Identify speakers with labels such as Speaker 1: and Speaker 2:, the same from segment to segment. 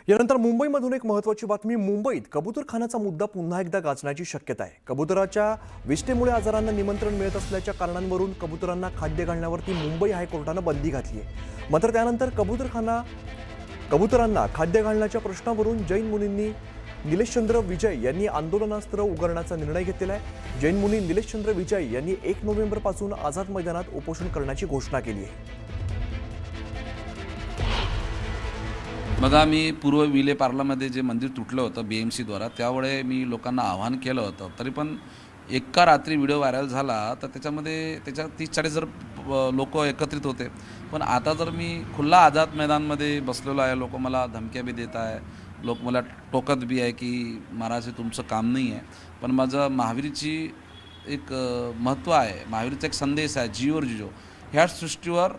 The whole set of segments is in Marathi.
Speaker 1: यानंतर मुंबईमधून एक महत्त्वाची बातमी. मुंबईत कबूतरखानाचा मुद्दा पुन्हा एकदा गाजण्याची शक्यता आहे. कबुतराच्या विष्ठेमुळे आजारांना निमंत्रण मिळत असल्याच्या कारणांवरून कबुतरांना खाद्य घालण्यावरती मुंबई हायकोर्टानं बंदी घातली आहे. मात्र त्यानंतर कबुतरांना खाद्य घालण्याच्या प्रश्नावरून जैन मुनींनी निलेशचंद्र विजय यांनी आंदोलनास्त्र उगारण्याचा निर्णय घेतलेला आहे. जैन मुनी निलेशचंद्र विजय यांनी 1 नोव्हेंबरपासून आझाद मैदानात उपोषण करण्याची घोषणा केली आहे.
Speaker 2: बघा, मी पूर्व विले पार्लामध्ये जे मंदिर तुटलं होतं BMC द्वारा, त्यावेळे मी लोकांना आवाहन केलं होतं. तरी पण एका रात्री व्हिडिओ व्हायरल झाला तर त्याच्यामध्ये 30-40 लोक एकत्रित होते. पण आता जर मी खुल्ला आझाद मैदानमध्ये बसलेलो आहे, लोक मला धमक्या बी देत आहे, लोक मला टोकत बी आहे की महाराज हे तुमचं काम नाही आहे. पण माझं महावीरची एक महत्त्व आहे, महावीरचा एक संदेश आहे, जिओर जिजो. ह्या सृष्टीवर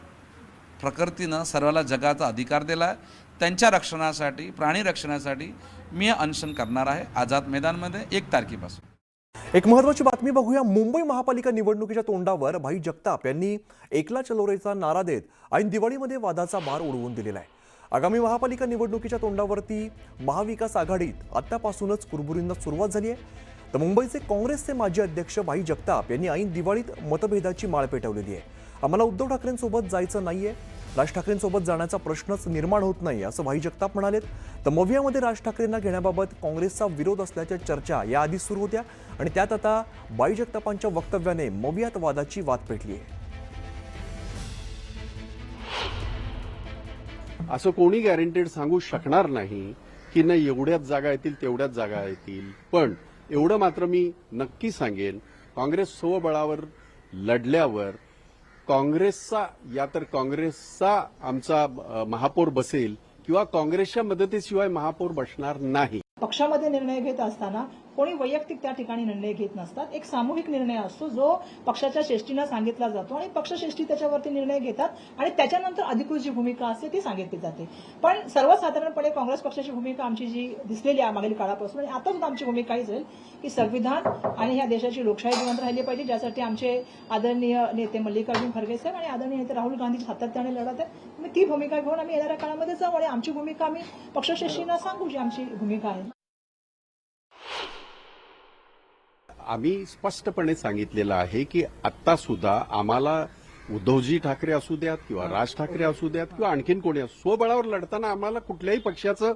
Speaker 2: प्रकृतीनं सर्वाला जगाचा अधिकार दिला आहे. त्यांच्या रक्षणासाठी, प्राणी रक्षणासाठी मी अनशन करणार आहे आझाद मैदानमध्ये 1 तारखेपासून.
Speaker 1: एक महत्त्वाची बातमी बघूया. मुंबई महापालिका निवडणुकीच्या तोंडावर भाई जगताप यांनी एकला चलो रेचा नारा देत ऐन दिवाळीमध्ये वादाचा बार उडवून दिलेला आहे. आगामी महापालिका निवडणुकीच्या तोंडावरती महाविकास आघाडीत आत्तापासूनच कुरबुरींना सुरुवात झाली आहे. तर मुंबईचे काँग्रेसचे माजी अध्यक्ष भाई जगताप यांनी ऐन दिवाळीत मतभेदाची माळ पेटवलेली आहे. आम्हाला उद्धव ठाकरेंसोबत जायचं नाहीये, राज ठाकरेंसोबत जाण्याचा प्रश्नच निर्माण होत नाही असं भाई जगताप म्हणालेत. तर मवियामध्ये राज ठाकरेंना घेण्याबाबत काँग्रेसचा विरोध असल्याच्या चर्चा याआधी सुरू होत्या आणि त्यात आता भाई जगतापांच्या वक्तव्याने मवियात वादाची वाद पेटली आहे.
Speaker 3: असं कोणी गॅरंटेड सांगू शकणार नाही की नाही एवढ्याच जागा येतील तेवढ्याच जागा येतील. पण एवढं मात्र मी नक्की सांगेन, काँग्रेस स्वबळावर लढल्यावर काँग्रेसचा आमचा महापौर बसेल किंवा काँग्रेसच्या मदतीशिवाय महापौर बसणार नाही.
Speaker 4: पक्षामध्ये निर्णय घेत असताना कोणी वैयक्तिक त्या ठिकाणी निर्णय घेत नसतात. एक सामूहिक निर्णय असतो जो पक्षाच्या श्रेष्ठीनं सांगितला जातो आणि पक्षश्रेष्ठी त्याच्यावरती निर्णय घेतात आणि त्याच्यानंतर अधिकृत जी भूमिका असते ती सांगितली जाते. पण सर्वसाधारणपणे काँग्रेस पक्षाची भूमिका आमची जी दिसलेली आहे मागील काळापासून आणि आता सुद्धा आमची भूमिका हीच आहे की संविधान आणि ह्या देशाची लोकशाही जिवंत राहिली पाहिजे, ज्यासाठी आमचे आदरणीय नेते मल्लिकार्जुन खरगे साहेब आणि आदरणीय नेते राहुल गांधी सातत्याने लढत आहेत. ती भूमिका घेऊन आम्ही येणाऱ्या काळामध्ये जाऊ आणि आमची भूमिका आम्ही पक्षश्रेष्ठींना सांगू जी आमची भूमिका आहे.
Speaker 3: आम्ही स्पष्टपणे सांगितलेलं आहे की आता सुद्धा आम्हाला उद्धवजी ठाकरे असू द्यात किंवा राज ठाकरे असू द्यात किंवा आणखीन कोणी असू, स्वबळावर लढताना आम्हाला कुठल्याही पक्षाचं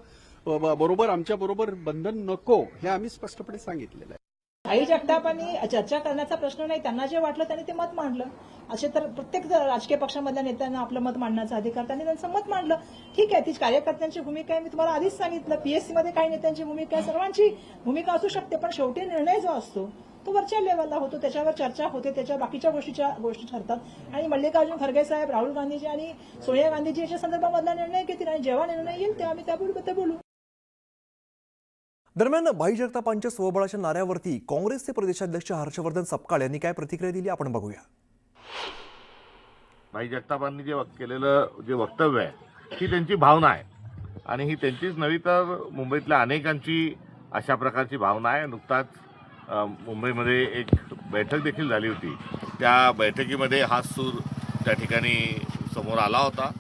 Speaker 3: बरोबर आमच्या बरोबर बंधन नको, हे आम्ही स्पष्टपणे सांगितलेलं आहे.
Speaker 4: भाई जगतापांनी चर्चा करण्याचा प्रश्न नाही, त्यांना जे वाटलं त्यांनी ते मत मांडलं. असे तर प्रत्येक राजकीय पक्षामधल्या नेत्यांना आपलं मत मांडण्याचा अधिकार, त्यांनी त्यांचं मत मांडलं. ठीक आहे, ती कार्यकर्त्यांची भूमिका आहे, मी तुम्हाला आधीच सांगितलं. PSC मध्ये काही नेत्यांची भूमिका आहे, सर्वांची भूमिका असू शकते, पण शेवटी निर्णय जो असतो तो वरच्या लेवलला होतो, त्याच्यावर चर्चा होते, त्याच्या बाकीच्या गोष्टी ठरतात आणि मल्लिकार्जुन खरगे साहेब, राहुल गांधीजी आणि सोनिया गांधीजी याच्या संदर्भामधला निर्णय घेतील आणि जेव्हा निर्णय येईल तेव्हा आम्ही त्याबद्दल बोलू.
Speaker 1: दरम्यान भाई जगतापांच्या स्वबळाच्या नाऱ्यावरती काँग्रेसचे प्रदेशाध्यक्ष हर्षवर्धन सपकाळ यांनी काय प्रतिक्रिया दिली आपण बघूया.
Speaker 5: भाई जगतापांनी केलेलं जे वक्तव्य आहे ही त्यांची भावना आहे आणि ही त्यांचीच नव्हे तर मुंबईतल्या अनेकांची अशा प्रकारची भावना आहे. नुकताच मुंबईमध्ये एक बैठक देखील झाली होती. त्या बैठकीमध्ये हा सूर त्या ठिकाणी समोर आला होता.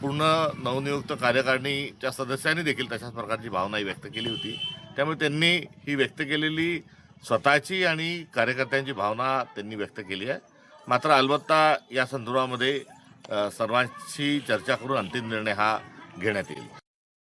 Speaker 5: पूर्ण नवनियुक्त कार्यकारिणीच्या सदस्यांनी देखील तशाच प्रकारची भावना व्यक्त केली होती. त्यामुळे त्यांनी ही व्यक्त केलेली स्वतःची आणि कार्यकर्त्यांची भावना त्यांनी व्यक्त केली आहे. मात्र अलबत्ता या संदर्भामध्ये सर्वांशी चर्चा करून अंतिम निर्णय हा घेण्यात येईल.